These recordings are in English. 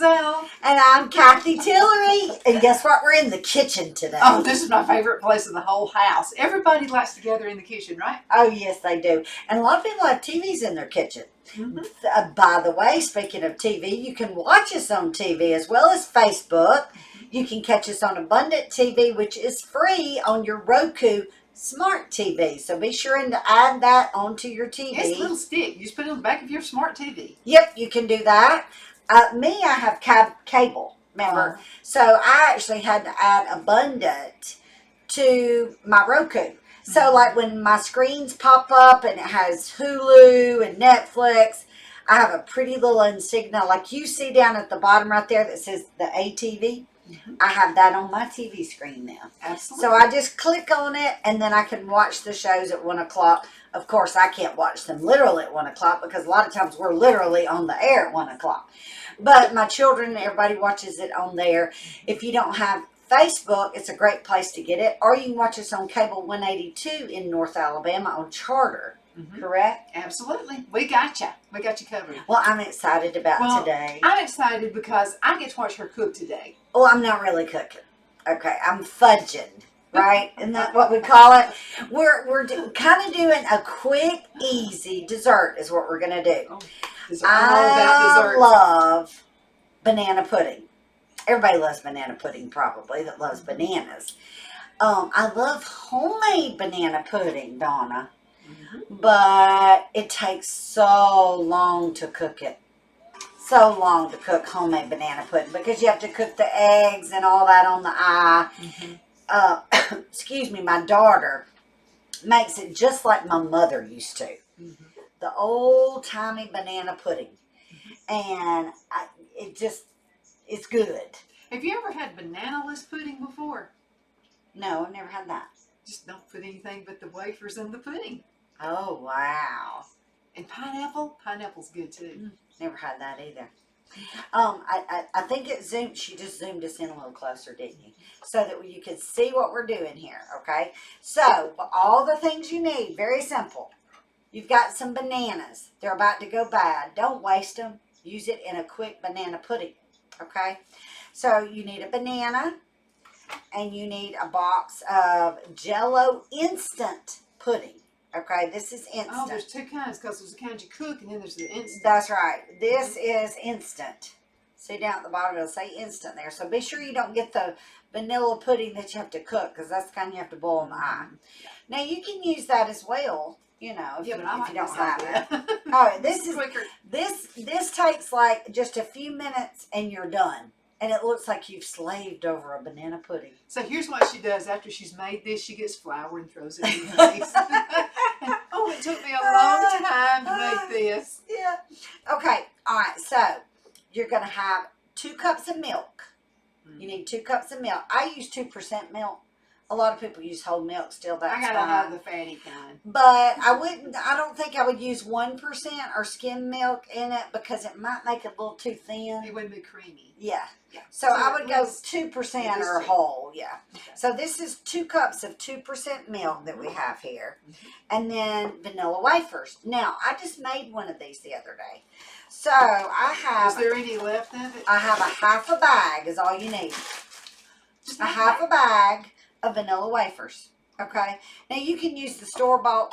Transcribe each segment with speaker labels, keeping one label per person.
Speaker 1: Gazelle.
Speaker 2: And I'm Cathy Tillery. And guess what? We're in the kitchen today.
Speaker 1: Oh, this is my favorite place in the whole house. Everybody likes to gather in the kitchen, right?
Speaker 2: Oh, yes, they do. And a lot of people have TVs in their kitchen.
Speaker 1: Mm-hmm.
Speaker 2: By the way, speaking of TV, you can watch us on TV as well as Facebook. You can catch us on Abundant TV, which is free on your Roku smart TV. So be sure and add that onto your TV.
Speaker 1: It's a little stick. You just put it on the back of your smart TV.
Speaker 2: Yep, you can do that. Me, I have cable, remember? So I actually had to add Abundant to my Roku. So like when my screens pop up and it has Hulu and Netflix, I have a pretty little insignia like you see down at the bottom right there that says the ATV. I have that on my TV screen now.
Speaker 1: Absolutely.
Speaker 2: So I just click on it and then I can watch the shows at 1 o'clock. Of course, I can't watch them literally at 1 o'clock because a lot of times we're literally on the air at 1 o'clock. But my children, everybody watches it on there. If you don't have Facebook, it's a great place to get it. Or you can watch us on Cable 182 in North Alabama on Charter. Correct?
Speaker 1: Absolutely. We got you. We got you covered.
Speaker 2: Well, I'm excited about today.
Speaker 1: I'm excited because I get to watch her cook today.
Speaker 2: Oh, I'm not really cooking. Okay, I'm fudging. Right? Isn't that what we call it? We're kind of doing a quick, easy dessert is what we're going to do.
Speaker 1: Oh, I'm all about desserts.
Speaker 2: I love banana pudding. Everybody loves banana pudding probably that loves bananas. I love homemade banana pudding, Donna. But it takes so long to cook it. So long to cook homemade banana pudding because you have to cook the eggs and all that on the eye. Excuse me, my daughter makes it just like my mother used to. The old-timey banana pudding. And it's good.
Speaker 1: Have you ever had banana-less pudding before?
Speaker 2: No, I've never had that.
Speaker 1: Just don't put anything but the wafers in the pudding.
Speaker 2: Oh, wow.
Speaker 1: And pineapple? Pineapple's good too.
Speaker 2: Never had that either. I think it zoomed. She just zoomed us in a little closer, didn't you? So that you can see what we're doing here, okay? So, all the things you need, very simple. You've got some bananas. They're about to go bad. Don't waste them. Use it in a quick banana pudding, okay? So, you need a banana, and you need a box of Jell-O instant pudding. Okay, this is instant.
Speaker 1: Oh, there's two kinds because there's the kind you cook and then there's the instant.
Speaker 2: That's right. This is instant. See down at the bottom, it'll say instant there. So be sure you don't get the vanilla pudding that you have to cook because that's the kind you have to boil in the eye. Now, you can use that as well, you know, if you don't have it. All right, this is quicker. This takes like just a few minutes and you're done. And it looks like you've slaved over a banana pudding.
Speaker 1: So here's what she does. After she's made this, she gets flour and throws it in her face. Oh, it took me a long time to make this.
Speaker 2: Yeah. Okay. All right. So you're going to have 2 cups of milk. You need 2 cups of milk. I use 2% milk. A lot of people use whole milk still. That's
Speaker 1: I gotta
Speaker 2: fine.
Speaker 1: have the fatty kind.
Speaker 2: But I don't think I would use 1% or skim milk in it because it might make it a little too thin.
Speaker 1: It wouldn't be creamy.
Speaker 2: Yeah. So I would go 2% or whole. Yeah. Okay. So this is 2 cups of 2% milk that we have here. And then vanilla wafers. Now, I just made one of these the other day. So I have...
Speaker 1: Is there any left of it?
Speaker 2: I have a half a bag is all you need. Just a half a bag of vanilla wafers. Okay. Now you can use the store-bought,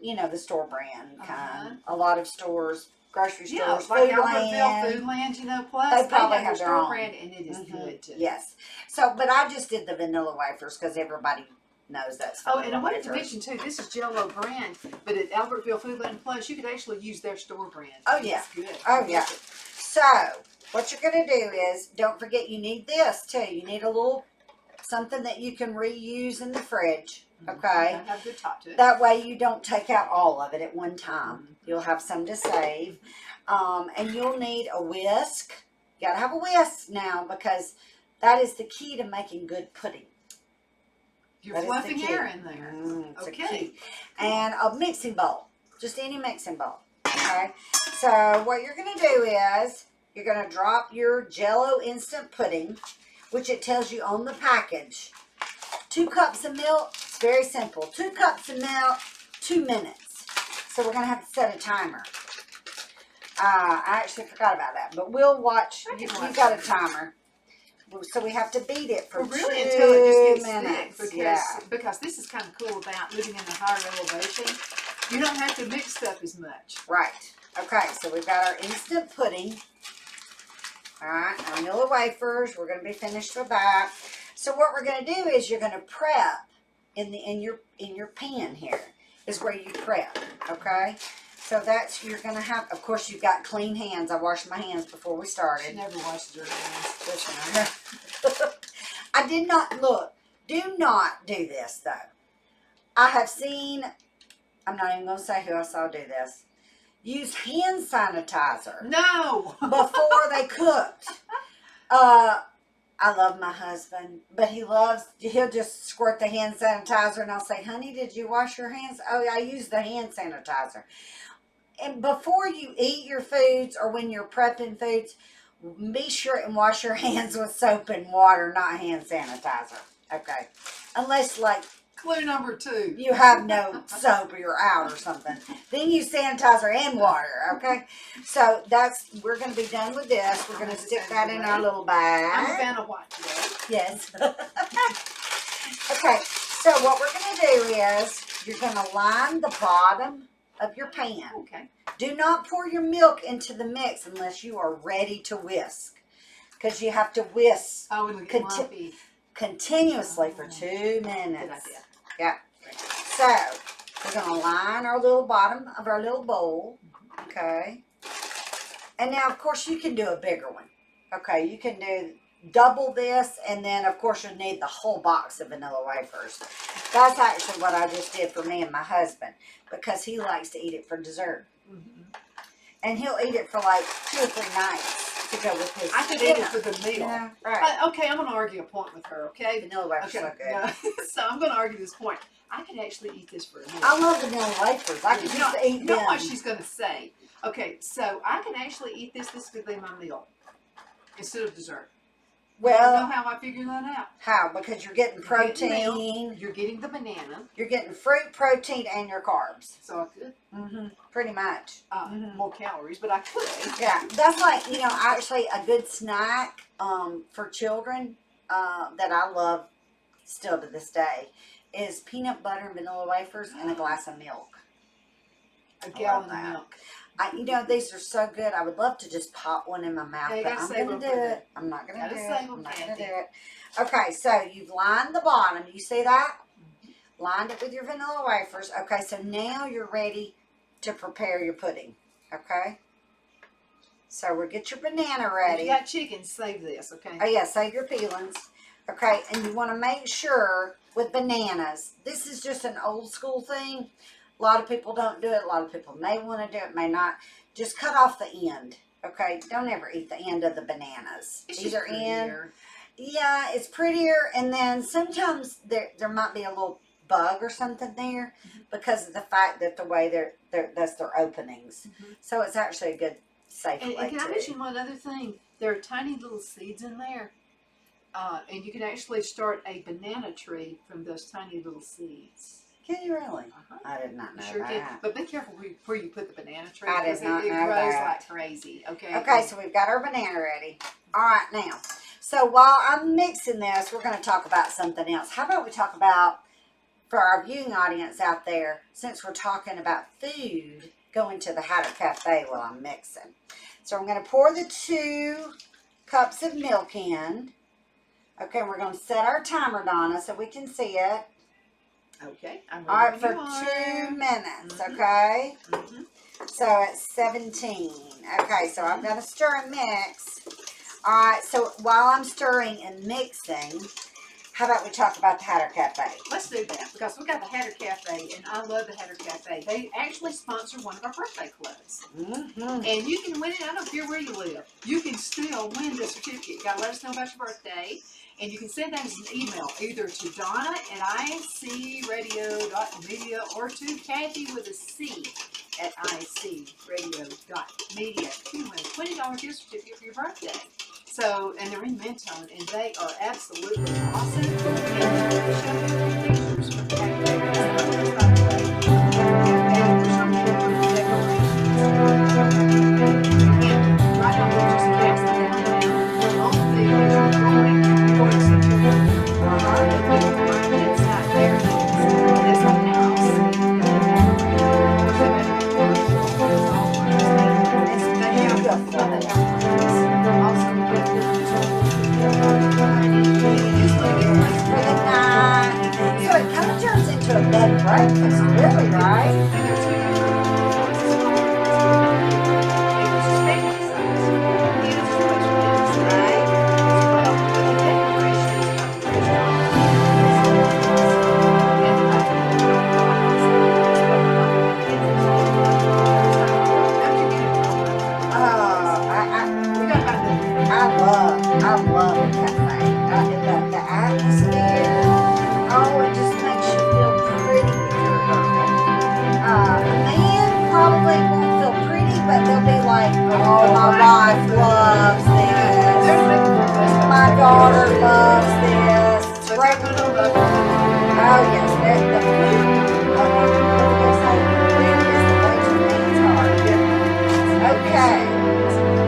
Speaker 2: you know, the store brand kind. A lot of stores, grocery stores,
Speaker 1: like
Speaker 2: Foodland.
Speaker 1: Foodland, you know, plus
Speaker 2: they probably have
Speaker 1: their
Speaker 2: their own
Speaker 1: brand, and it is good too.
Speaker 2: Yes. So, but I just did the vanilla wafers because everybody knows that's vanilla
Speaker 1: and I wanted to
Speaker 2: wafers.
Speaker 1: mention too, this is Jell-O brand, but at Albertville Foodland Plus, you could actually use their store brand.
Speaker 2: Oh yeah.
Speaker 1: It's good.
Speaker 2: Oh yeah. So, what you're going to do is, don't forget you need this too. You need a little something that you can reuse in the fridge. Okay.
Speaker 1: Have a good top to it.
Speaker 2: That way you don't take out all of it at one time. You'll have some to save. And you'll need a whisk. You got to have a whisk now because that is the key to making good pudding.
Speaker 1: You're fluffing air in there. Okay.
Speaker 2: And a mixing bowl. Just any mixing bowl. Okay. So what you're going to do is you're going to drop your Jell-O instant pudding, which it tells you on the package. 2 cups of milk. It's very simple. 2 cups of milk, 2 minutes. So we're going to have to set a timer. I actually forgot about that, but we'll watch.
Speaker 1: I can
Speaker 2: You
Speaker 1: watch
Speaker 2: got a
Speaker 1: it.
Speaker 2: timer, so we have to beat it for
Speaker 1: Well, really,
Speaker 2: 2
Speaker 1: until it just gets
Speaker 2: minutes.
Speaker 1: thick,
Speaker 2: Yeah.
Speaker 1: because this is kind of cool about living in a higher elevation. You don't have to mix stuff as much.
Speaker 2: Right. Okay, so we've got our instant pudding. All right, our vanilla wafers. We're going to be finished with that. So what we're going to do is you're going to prep in your pan here. Is where you prep. Okay. So that's you're going to have. Of course, you've got clean hands. I washed my hands before we
Speaker 1: She
Speaker 2: started.
Speaker 1: never washes her hands.
Speaker 2: Listen, I did not look. Do not do this though. I have seen. I'm not even going to say who I saw do this. Use hand sanitizer
Speaker 1: No.
Speaker 2: before they cooked. I love my husband, but he'll just squirt the hand sanitizer and I'll say, honey, did you wash your hands? Oh, I use the hand sanitizer. And before you eat your foods or when you're prepping foods, be sure and wash your hands with soap and water, not hand sanitizer. Okay. Unless, like,
Speaker 1: Clue number 2.
Speaker 2: you have no soap or you're out or something. Then use sanitizer and water, okay? So we're going to be done with this. We're going to stick that in our little bag.
Speaker 1: I'm a fan of white today.
Speaker 2: Yes. Okay, so what we're going to do is you're going to line the bottom of your pan.
Speaker 1: Okay.
Speaker 2: Do not pour your milk into the mix unless you are ready to whisk. Because you have to whisk
Speaker 1: Oh, it'll get lumpy.
Speaker 2: continuously for 2
Speaker 1: Good
Speaker 2: minutes.
Speaker 1: idea.
Speaker 2: Yeah. So, we're going to line our little bottom of our little bowl. Okay. And now, of course, you can do a bigger one. Okay, you can do double this, and then, of course, you'll need the whole box of vanilla wafers. That's actually what I just did for me and my husband, because he likes to eat it for dessert.
Speaker 1: Mm-hmm.
Speaker 2: And he'll eat it for like 2 or 3 nights to go with his
Speaker 1: I could eat
Speaker 2: dinner.
Speaker 1: it for the meal.
Speaker 2: Yeah, right.
Speaker 1: Okay, I'm going to argue a point with her, okay?
Speaker 2: Vanilla wafers
Speaker 1: Okay.
Speaker 2: are good.
Speaker 1: No. So I'm going to argue this point. I could actually eat this for a meal.
Speaker 2: I love vanilla wafers. I could just eat
Speaker 1: You know
Speaker 2: them.
Speaker 1: what she's going to say. Okay, so I can actually eat this. This could be my meal instead of dessert. You know
Speaker 2: Well,
Speaker 1: how I figure that out?
Speaker 2: how? Because you're getting
Speaker 1: You're getting milk,
Speaker 2: protein.
Speaker 1: you're getting the banana,
Speaker 2: You're getting fruit, protein, and your carbs.
Speaker 1: so I could
Speaker 2: Pretty much.
Speaker 1: more calories, but I could.
Speaker 2: Yeah, that's like, actually a good snack for children that I love still to this day is peanut butter and vanilla wafers and a glass of milk.
Speaker 1: A gallon of
Speaker 2: that.
Speaker 1: milk.
Speaker 2: These are so good. I would love to just pop one in my mouth,
Speaker 1: Yeah, you
Speaker 2: but
Speaker 1: gotta
Speaker 2: I'm
Speaker 1: save
Speaker 2: going to
Speaker 1: them
Speaker 2: do
Speaker 1: for
Speaker 2: it. I'm not going to
Speaker 1: Gotta
Speaker 2: do
Speaker 1: save
Speaker 2: it.
Speaker 1: them,
Speaker 2: I'm not going
Speaker 1: Kathy.
Speaker 2: to do it. Okay, so you've lined the bottom. You see that? Lined it with your vanilla wafers. Okay, so now you're ready to prepare your pudding. Okay? So we'll get your banana
Speaker 1: If
Speaker 2: ready.
Speaker 1: you got chicken, save this, okay?
Speaker 2: Oh yeah, save your peelings. Okay, and you want to make sure with bananas, this is just an old school thing. A lot of people don't do it. A lot of people may want to do it, may not. Just cut off the end. Okay, don't ever eat the end of the bananas.
Speaker 1: It's
Speaker 2: These
Speaker 1: just
Speaker 2: are in.
Speaker 1: prettier.
Speaker 2: Yeah, it's prettier, and then sometimes there might be a little bug or something there because of the fact that the way that's their openings. So it's actually a good safe
Speaker 1: And
Speaker 2: way
Speaker 1: can I
Speaker 2: too.
Speaker 1: mention one other thing? There are tiny little seeds in there. And you can actually start a banana tree from those tiny little seeds.
Speaker 2: Can you really?
Speaker 1: Uh-huh.
Speaker 2: I did not know
Speaker 1: You sure
Speaker 2: that.
Speaker 1: can. But be careful where you put the banana tree.
Speaker 2: I did
Speaker 1: because
Speaker 2: not
Speaker 1: it
Speaker 2: know
Speaker 1: grows
Speaker 2: that.
Speaker 1: like crazy. Okay.
Speaker 2: Okay, so we've got our banana ready. All right, now, so while I'm mixing this, we're going to talk about something else. How about we talk about, for our viewing audience out there, since we're talking about food, going to the Hatter Cafe while I'm mixing. So I'm going to pour the 2 cups of milk in. Okay, we're going to set our timer, Donna, so we can see it.
Speaker 1: Okay. I'm
Speaker 2: All right,
Speaker 1: ready
Speaker 2: for
Speaker 1: when you are.
Speaker 2: 2 minutes,
Speaker 1: Mhm.
Speaker 2: okay?
Speaker 1: Mhm.
Speaker 2: So it's 17. Okay, so I've got to stir and mix. All right, so while I'm stirring and mixing, how about we talk about the Hatter Cafe?
Speaker 1: Let's do that because we got the Hatter Cafe, and I love the Hatter Cafe. They actually sponsor one of our birthday clubs.
Speaker 2: Mm-hmm.
Speaker 1: And you can win it. I don't care where you live. You can still win the certificate. You got to let us know about your birthday. And you can send that as an email either to Donna at icradio.media or to Cathy with a C at icradio.media. You win a $20 gift certificate for your birthday. So, and they're in Mentone, and they are absolutely awesome. And show me a few pictures from Cathy. By the way.
Speaker 2: breakfast, really, right?
Speaker 1: And they're 2 different sizes. It was just family size. His is much bigger
Speaker 2: Right?
Speaker 1: as well. But the decorations are fresh chocolate. And the background of the box. We got about the
Speaker 2: I love the cafe. The atmosphere. Oh, it just makes you feel pretty if you're a girl. A man probably won't feel pretty, but they'll be like, oh, my wife loves this. My daughter loves this.
Speaker 1: So they're gonna love it.
Speaker 2: Oh, yes. The food, what did they say? Food is the way to a man's heart. Okay.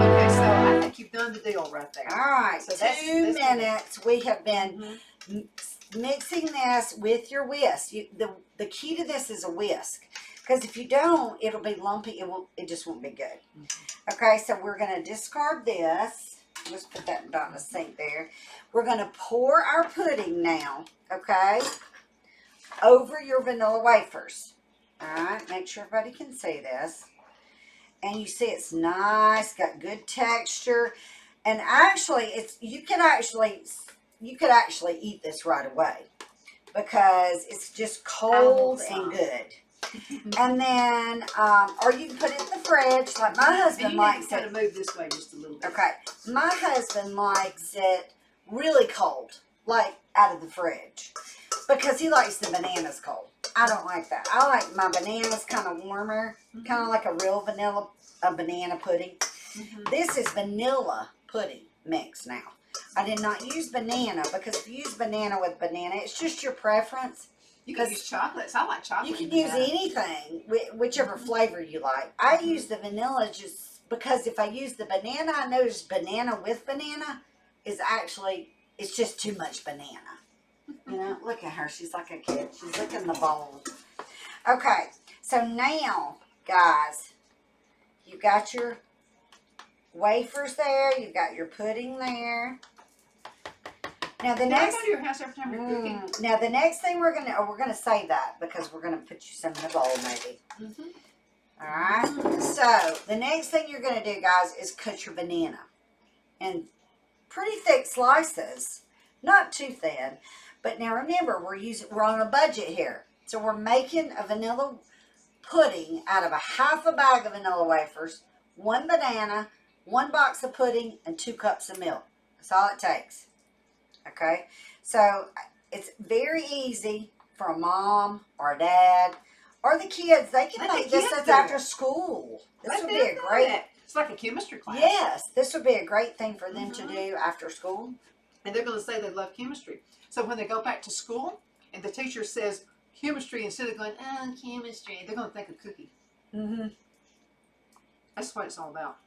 Speaker 1: Okay, so I think you've done the deal right there.
Speaker 2: All right.
Speaker 1: So
Speaker 2: 2 minutes. We have been mixing this with your whisk. The key to this is a whisk, because if you don't, it'll be lumpy. It just won't be good. Okay, so we're gonna discard this. Let's put that in Donna's sink there. We're gonna pour our pudding now, okay, over your vanilla wafers. All right, make sure everybody can see this. And you see it's nice, got good texture, and actually, you could actually eat this right away because it's just cold and good. And then, or you can put it in the fridge, like my husband likes
Speaker 1: kind
Speaker 2: it.
Speaker 1: of move this way just a little bit.
Speaker 2: Okay, my husband likes it really cold, like out of the fridge, because he likes the bananas cold. I don't like that. I like my bananas kind of warmer, kind of like a real banana pudding. This is vanilla pudding mix now. I did not use banana, because if you use banana with banana, it's just your preference.
Speaker 1: You can use chocolates. I like chocolate.
Speaker 2: You can use anything, whichever flavor you like. I use the vanilla just because if I use the banana, I notice banana with banana is actually, it's just too much banana. You know, look at her. She's like a kid. She's licking the bowl. Okay, so now, guys, you got your wafers there. You got your pudding there. Now the next.
Speaker 1: I go to your house every time you're cooking?
Speaker 2: Now the next thing we're gonna save that because we're gonna put you some in the bowl maybe. All right. So the next thing you're gonna do, guys, is cut your banana in pretty thick slices, not too thin. But now remember, we're on a budget here, so we're making a vanilla pudding out of a half a bag of vanilla wafers, 1 banana, 1 box of pudding, and 2 cups of milk. That's all it takes. Okay, so it's very easy for a mom or a dad or the kids. They can make this after school. This would be a great.
Speaker 1: It's like a chemistry class.
Speaker 2: Yes, this would be a great thing for them to do after school.
Speaker 1: And they're going to say they love chemistry. So when they go back to school and the teacher says chemistry, instead of going, oh, chemistry, they're going to think of cookie. That's what it's all about.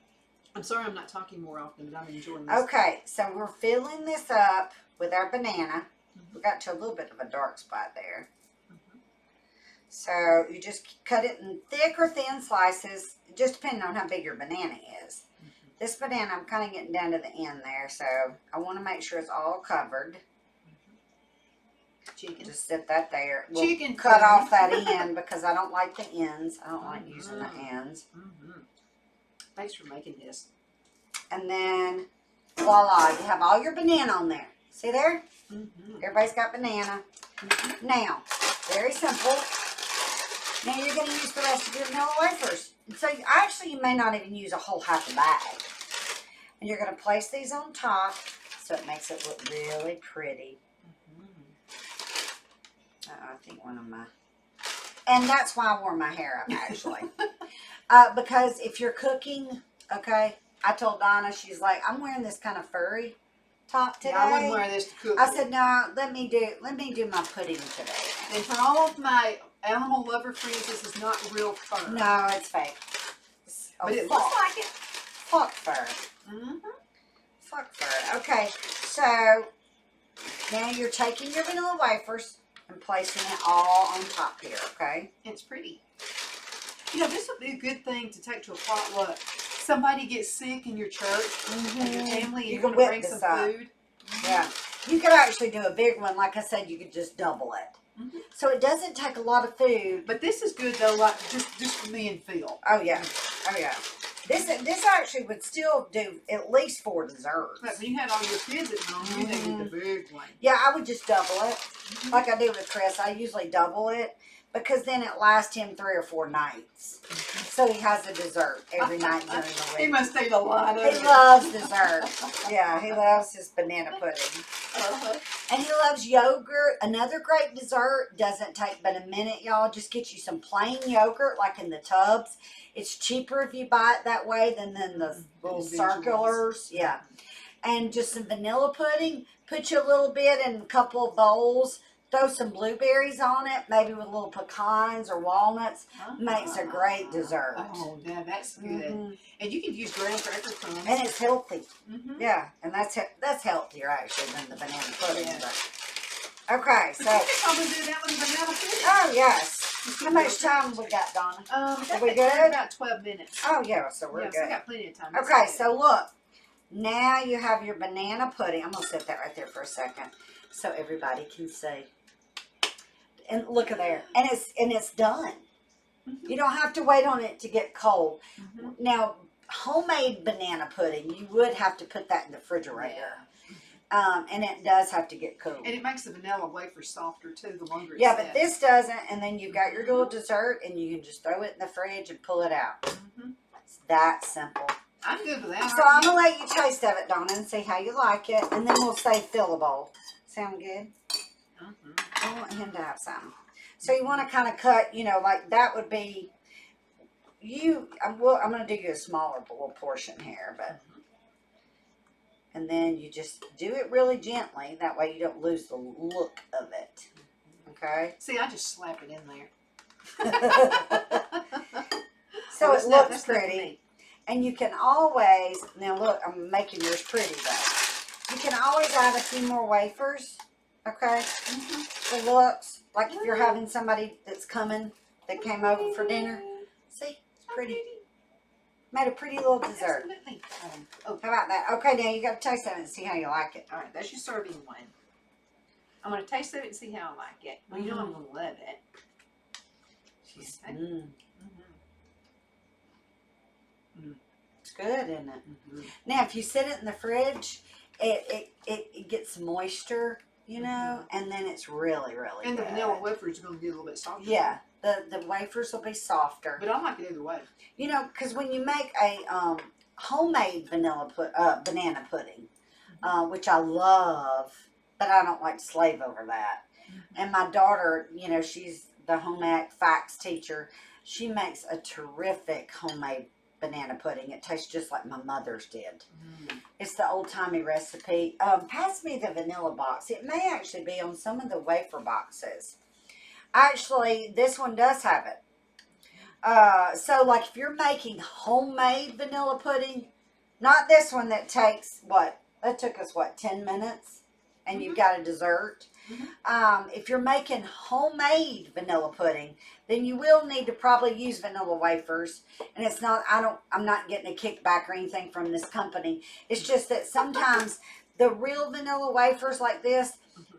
Speaker 1: I'm sorry I'm not talking more often, but I'm enjoying this.
Speaker 2: Okay, so we're filling this up with our banana. We got to a little bit of a dark spot there. So you just cut it in thick or thin slices, just depending on how big your banana is. This banana, I'm kind of getting down to the end there, so I want to make sure it's all covered.
Speaker 1: Chicken.
Speaker 2: Just set that there. We'll
Speaker 1: Chicken.
Speaker 2: Cut off that end because I don't like the ends. I don't like using the ends.
Speaker 1: Thanks for making this.
Speaker 2: And then, voila, you have all your banana on there. See there? Everybody's got banana. Now, very simple. Now you're going to use the rest of your vanilla wafers. And so you may not even use a whole half a bag. And you're going to place these on top so it makes it look really pretty. I think one of my... And that's why I wore my hair up, actually. Because if you're cooking, okay, I told Donna, she's like, I'm wearing this kind of furry top today.
Speaker 1: Yeah, I wouldn't wear this to cook.
Speaker 2: I said, no, let me do my pudding today.
Speaker 1: And for all of my animal lover friends, this is not real fur.
Speaker 2: No, it's fake.
Speaker 1: But it looks like it.
Speaker 2: Fuck fur. Fuck fur. Okay, so now you're taking your vanilla wafers and placing it all on top here, okay?
Speaker 1: It's pretty. You know, this would be a good thing to take to a potluck. Somebody gets sick in your church, and your family, and you want to bring some food.
Speaker 2: Yeah. You could actually do a big one. Like I said, you could just double it. So it doesn't take a lot of food.
Speaker 1: But this is good though, like just for me and Phil.
Speaker 2: Oh yeah, oh yeah. This actually would still do at least 4 desserts.
Speaker 1: But when you had all your kids at home, you needed the big one.
Speaker 2: Yeah, I would just double it, like I do with Chris. I usually double it because then it lasts him 3 or 4 nights. So he has a dessert every night during the week.
Speaker 1: He must eat a lot of it.
Speaker 2: He loves dessert. Yeah, he loves his banana pudding. And he loves yogurt. Another great dessert, doesn't take but a minute, y'all. Just get you some plain yogurt, like in the tubs. It's cheaper if you buy it that way than the little circulars. Yeah. And just some vanilla pudding. Put you a little bit in a couple of bowls. Throw some blueberries on it, maybe with little pecans or walnuts. Makes a great dessert.
Speaker 1: Oh, yeah, that's good. And you can use graham cracker crumbs.
Speaker 2: And it's healthy. Yeah, and that's healthier actually than the banana pudding.
Speaker 1: Yeah.
Speaker 2: But, okay, so.
Speaker 1: You could probably do that with banana pudding.
Speaker 2: Oh yes. How much time we got, Donna?
Speaker 1: Are
Speaker 2: we good?
Speaker 1: About 12 minutes.
Speaker 2: Oh yeah, so we're
Speaker 1: So
Speaker 2: good.
Speaker 1: we got plenty of time.
Speaker 2: Okay, so look. Now you have your banana pudding. I'm gonna set that right there for a second, so everybody can see. And look at there, and it's done. You don't have to wait on it to get cold. Now, homemade banana pudding, you would have to put that in the refrigerator. And it does have to get cool.
Speaker 1: And it makes the vanilla wafer softer too, the longer it's
Speaker 2: Yeah, but
Speaker 1: set.
Speaker 2: this doesn't, and then you've got your little dessert, and you can just throw it in the fridge and pull it out. It's that simple.
Speaker 1: I'm good with that.
Speaker 2: So I'm going to let you taste of it, Donna, and see how you like it, and then we'll say fill a bowl. Sound good? I want him to have some. So you want to kind of cut, like that would be, I'm going to do you a smaller little portion here, but, and then you just do it really gently. That way you don't lose the look of it. Okay?
Speaker 1: See, I just slap it in there.
Speaker 2: So
Speaker 1: Oh,
Speaker 2: it looks pretty. And you can always, now look, I'm making yours pretty though. You can always add a few more wafers. Okay? For looks. Like if you're having somebody that's coming, that came over for dinner. See? It's pretty. Made a pretty little dessert.
Speaker 1: Absolutely.
Speaker 2: How about that? Okay, now you got to taste it and see how you like it.
Speaker 1: All right, that's your serving one. I'm going to taste it and see how I like it. Well, you know I'm going to love it.
Speaker 2: She's,
Speaker 1: Okay.
Speaker 2: It's good, isn't it? Now, if you sit it in the fridge, it gets moisture, and then it's really, really
Speaker 1: And
Speaker 2: good.
Speaker 1: the vanilla wafer is going to get a little bit softer.
Speaker 2: Yeah, the wafers will be softer.
Speaker 1: But I like it either way.
Speaker 2: Because when you make a homemade banana pudding, which I love, but I don't like to slave over that. And my daughter, she's the home ec facts teacher. She makes a terrific homemade banana pudding. It tastes just like my mother's did. It's the old-timey recipe. Pass me the vanilla box. It may actually be on some of the wafer boxes. Actually, this one does have it. So, like, if you're making homemade vanilla pudding, not this one that takes, that took us, 10 minutes? And you've got a dessert. If you're making homemade vanilla pudding, then you will need to probably use vanilla wafers. And it's not, I'm not getting a kickback or anything from this company. It's just that sometimes the real vanilla wafers like this,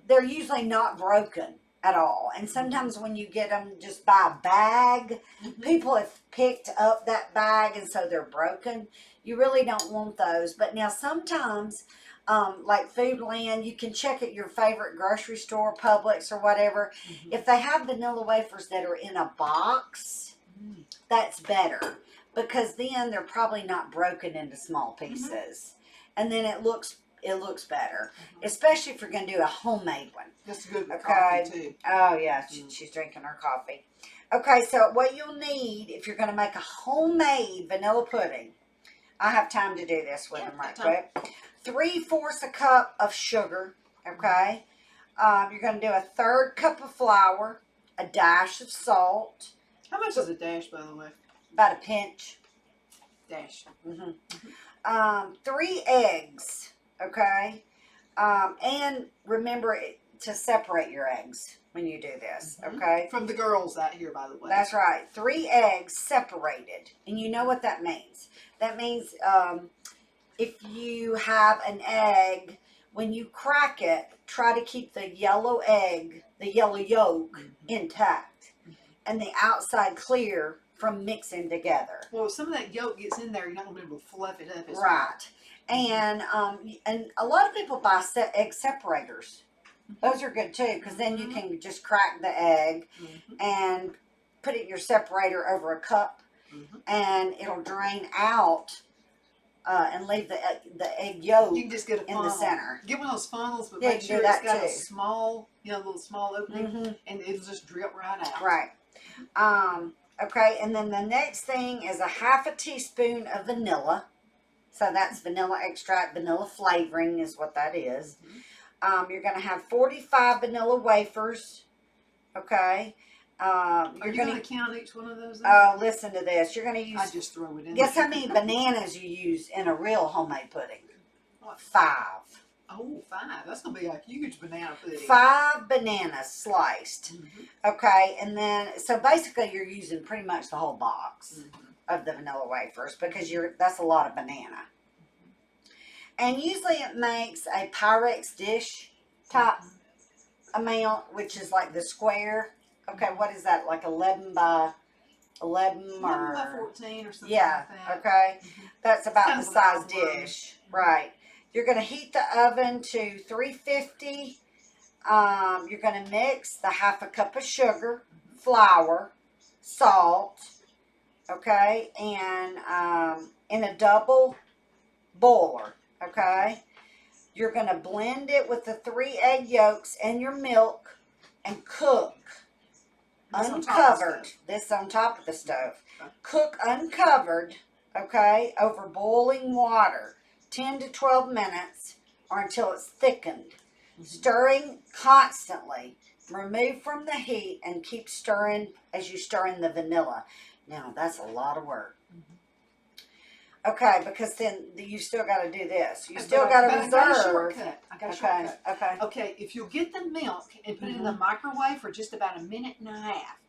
Speaker 2: they're usually not broken at all. And sometimes when you get them just by a bag, people have picked up that bag and so they're broken. You really don't want those. But now sometimes, like Foodland, you can check at your favorite grocery store, Publix or whatever. If they have vanilla wafers that are in a box, that's better. Because then they're probably not broken into small pieces. And then it looks better. Especially if you're going to do a homemade one.
Speaker 1: That's good with coffee too.
Speaker 2: Oh yeah, she's drinking her coffee. Okay, so what you'll need if you're going to make a homemade vanilla pudding, I have time to do this with them right quick. 3/4 a cup of sugar, okay? You're going to do a 1/3 cup of flour, a dash of salt.
Speaker 1: How much is a dash, by the way?
Speaker 2: About a pinch.
Speaker 1: Dash.
Speaker 2: 3 eggs, okay? And remember to separate your eggs when you do this, okay?
Speaker 1: From the girls out here, by the way.
Speaker 2: That's right. 3 eggs separated. And you know what that means. That means if you have an egg when you crack it, try to keep the yellow egg, the yellow yolk, intact, and the outside clear from mixing together.
Speaker 1: Well, if some of that yolk gets in there, you're not gonna be able to fluff it up as well.
Speaker 2: Right. And a lot of people buy egg separators. Those are good too, because then you can just crack the egg and put it in your separator over a cup, and it'll drain out and leave the egg yolk
Speaker 1: You can just get a
Speaker 2: in
Speaker 1: funnel.
Speaker 2: the center.
Speaker 1: Get one of those funnels, but
Speaker 2: Yeah,
Speaker 1: make
Speaker 2: you
Speaker 1: sure
Speaker 2: do
Speaker 1: it's
Speaker 2: that
Speaker 1: got a
Speaker 2: too.
Speaker 1: small, little small opening, and it'll just drip right out.
Speaker 2: Right. Okay, and then the next thing is a half a teaspoon of vanilla. So that's vanilla extract, vanilla flavoring is what that is. You're going to have 45 vanilla wafers. Okay.
Speaker 1: Are you going to count each one of those?
Speaker 2: Oh, listen to this. You're going to use.
Speaker 1: I just throw it in.
Speaker 2: Guess how many bananas you use in a real homemade pudding?
Speaker 1: What?
Speaker 2: 5.
Speaker 1: Oh, 5. That's going to be a huge banana pudding.
Speaker 2: 5 bananas sliced. Okay, and then so basically you're using pretty much the whole box of the vanilla wafers because that's a lot of banana. And usually it makes a Pyrex dish type amount, which is like the square. Okay, what is that? Like 11 by 11
Speaker 1: 11
Speaker 2: or
Speaker 1: by 14 or something
Speaker 2: yeah,
Speaker 1: like that.
Speaker 2: okay. That's about
Speaker 1: Kind
Speaker 2: the
Speaker 1: of
Speaker 2: size
Speaker 1: like a
Speaker 2: dish. Right. You're going to heat the oven to 350. You're going to mix the half a cup of sugar, flour, salt, okay, and in a double boiler, okay. You're going to blend it with the 3 egg yolks and your milk and cook uncovered. This on top of the stove. Cook uncovered, okay, over boiling water, 10 to 12 minutes or until it's thickened. Stirring constantly. Remove from the heat and keep stirring as you stir in the vanilla. Now, that's a lot of work. Okay, because then you still got to do this. You still got to reserve.
Speaker 1: I got a shortcut.
Speaker 2: Okay.
Speaker 1: Okay, if you'll get the milk and put it in the microwave for just about a minute and a half,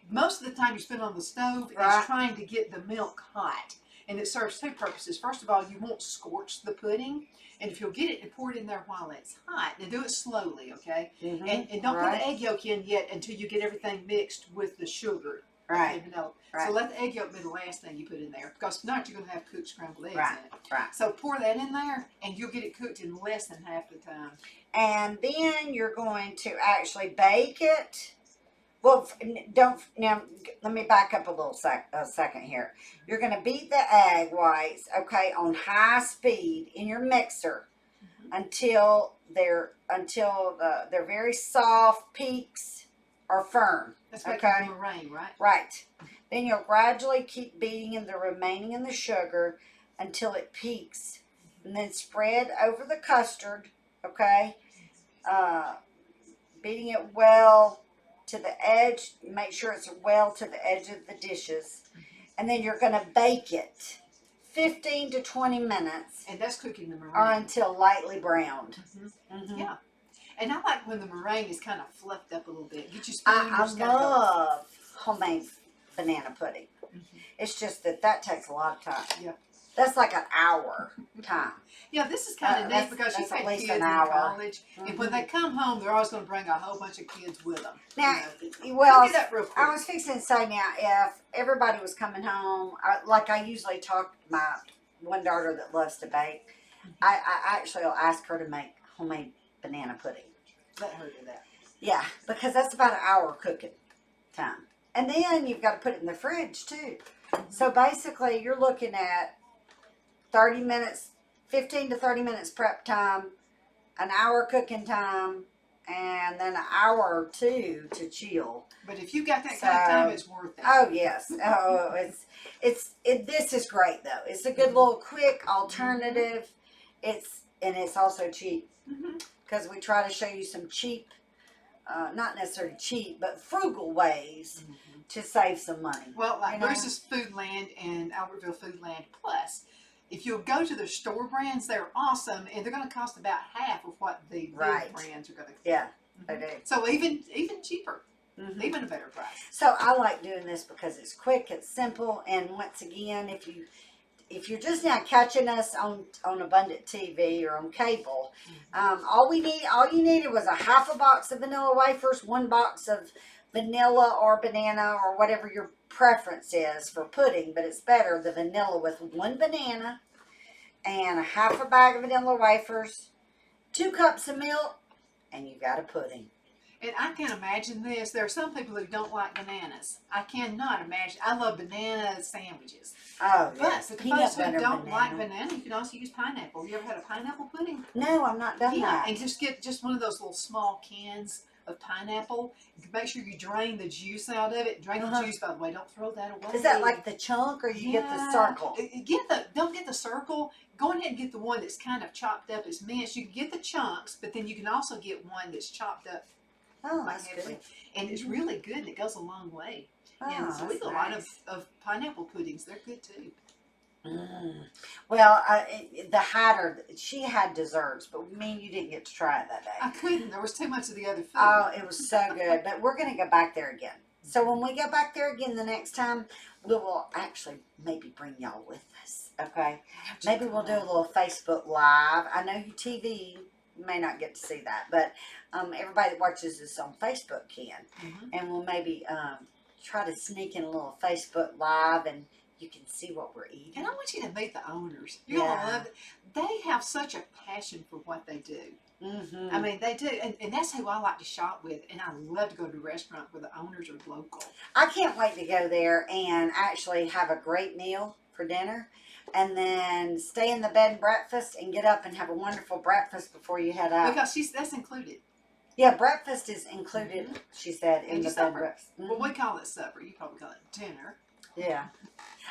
Speaker 1: most of the time you spend on the stove is trying to get the milk hot. And it serves 2 purposes. First of all, you won't scorch the pudding. And if you'll get it and pour it in there while it's hot, now do it slowly, okay? And don't put the egg yolk in yet until you get everything mixed with the sugar.
Speaker 2: Right.
Speaker 1: Vanilla. So let the egg yolk be the last thing you put in there, because if not, you're going to have cooked scrambled eggs in it.
Speaker 2: Right.
Speaker 1: So pour that in there, and you'll get it cooked in less than half the time.
Speaker 2: And then you're going to actually bake it. Well, now let me back up a second here. You're going to beat the egg whites, okay, on high speed in your mixer until they're very soft peaks or firm.
Speaker 1: That's making the meringue, right?
Speaker 2: Right. Then you'll gradually keep beating in the remaining in the sugar until it peaks, and then spread over the custard, okay? Beating it well to the edge. Make sure it's well to the edge of the dishes, and then you're going to bake it 15 to 20 minutes.
Speaker 1: And that's cooking the meringue.
Speaker 2: Or until lightly browned.
Speaker 1: Yeah. And I like when the meringue is kind of fluffed up a little bit. Get your spoon.
Speaker 2: I love homemade banana pudding. It's just that takes a lot of time.
Speaker 1: Yeah.
Speaker 2: That's like an hour time.
Speaker 1: Yeah, this is kind of neat because you've had kids in college, and when they come home, they're always going to bring a whole bunch of kids with them.
Speaker 2: Now,
Speaker 1: well, do that real quick.
Speaker 2: I was fixing to say now, if everybody was coming home, like I usually talk to my one daughter that loves to bake, I actually will ask her to make homemade banana pudding.
Speaker 1: Let her do that.
Speaker 2: Yeah, because that's about an hour cooking time. And then you've got to put it in the fridge too. So basically you're looking at 30 minutes, 15 to 30 minutes prep time, an hour cooking time, and then an hour or 2 to chill.
Speaker 1: But if you got that kind of time, it's worth it.
Speaker 2: Oh yes. Oh, this is great though. It's a good little quick alternative. It's also cheap. Because we try to show you some cheap, not necessarily cheap, but frugal ways to save some money.
Speaker 1: Well, like Bruce's Foodland and Albertville Foodland Plus, if you'll go to their store brands, they're awesome, and they're going to cost about half of what the big brands are going to cost.
Speaker 2: Yeah, they do.
Speaker 1: So even cheaper, even a better price.
Speaker 2: So I like doing this because it's quick, it's simple, and once again, if you if you're just now catching us on Abundant TV or on cable, all you needed was a half a box of vanilla wafers, 1 box of vanilla or banana or whatever your preference is for pudding, but it's better the vanilla with 1 banana and a half a bag of vanilla wafers, 2 cups of milk, and you got a pudding.
Speaker 1: And I can't imagine this. There are some people who don't like bananas. I cannot imagine. I love banana sandwiches.
Speaker 2: Oh,
Speaker 1: But
Speaker 2: yes.
Speaker 1: for the
Speaker 2: Peanut
Speaker 1: folks who
Speaker 2: butter
Speaker 1: don't
Speaker 2: banana.
Speaker 1: like banana, you can also use pineapple. You ever had a pineapple pudding?
Speaker 2: No, I've not done that.
Speaker 1: And just get just one of those little small cans of pineapple. Make sure you drain the juice out of it. Drain the juice, by the way. Don't throw that away.
Speaker 2: Is that like the chunk, or you get the circle?
Speaker 1: Don't get the circle. Go ahead and get the one that's kind of chopped up as minced. You can get the chunks, but then you can also get one that's chopped up.
Speaker 2: Oh, that's good.
Speaker 1: And it's really good, and it goes a long way.
Speaker 2: Oh,
Speaker 1: And so we
Speaker 2: that's
Speaker 1: do a
Speaker 2: nice.
Speaker 1: lot of pineapple puddings. They're good too.
Speaker 2: Well, the Hatter, she had desserts, but me and you didn't get to try it that day.
Speaker 1: I couldn't. There was too much of the other food.
Speaker 2: Oh, it was so good. But we're going to go back there again. So when we go back there again the next time, we will actually maybe bring y'all with us. Okay? Maybe we'll do a little Facebook Live. I know you TV may not get to see that, but everybody that watches this on Facebook can. And we'll maybe try to sneak in a little Facebook Live, and you can see what we're eating.
Speaker 1: And I want you to meet the owners. You're going to love it. They have such a passion for what they do. I mean, they do. And that's who I like to shop with. And I love to go to a restaurant where the owners are local.
Speaker 2: I can't wait to go there and actually have a great meal for dinner. And then stay in the bed and breakfast and get up and have a wonderful breakfast before you head out.
Speaker 1: Because that's included.
Speaker 2: Yeah, breakfast is included, she said, in the bed and breakfast.
Speaker 1: Well, we call it supper. You probably call it dinner.
Speaker 2: Yeah.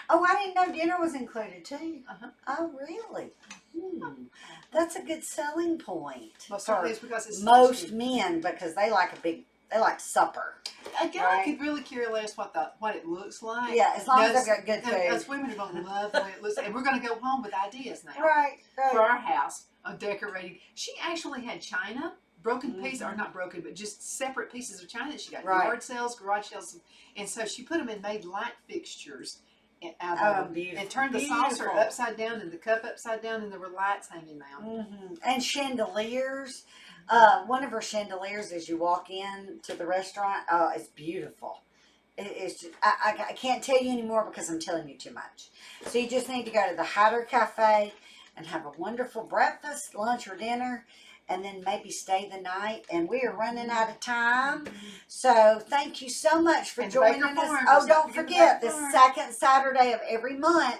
Speaker 2: Oh, I didn't know dinner was included too. Oh, really? That's a good selling point.
Speaker 1: Well,
Speaker 2: for
Speaker 1: it's because it's
Speaker 2: most men, because they like supper.
Speaker 1: A guy could really care less what it looks like.
Speaker 2: Yeah, as long as they've got good food.
Speaker 1: Us women are going to love the way it looks like. And we're going to go home with ideas now.
Speaker 2: Right.
Speaker 1: For our house on decorating. She actually had china, broken pieces, or not broken, but just separate pieces of china that she got. Yard sales, garage sales. And so she put them in, made light fixtures out of them.
Speaker 2: Beautiful.
Speaker 1: And turned the saucer upside down and the cup upside down, and there were lights hanging down.
Speaker 2: And chandeliers. One of her chandeliers, as you walk in to the restaurant, it's beautiful. It's just, I can't tell you anymore because I'm telling you too much. So you just need to go to the Hatter Cafe and have a wonderful breakfast, lunch, or dinner, and then maybe stay the night. And we are running out of time. So thank you so much for joining us. Oh, don't forget, the second Saturday of every month,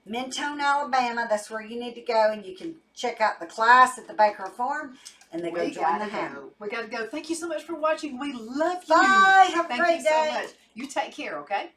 Speaker 2: Mentone, Alabama. That's where you need to go, and you can check out the class at the Baker Farm, and then go join the house.
Speaker 1: We got to go. Thank you so much for watching. We love you.
Speaker 2: Bye. Have a great day.
Speaker 1: Thank you so much. You take care, okay?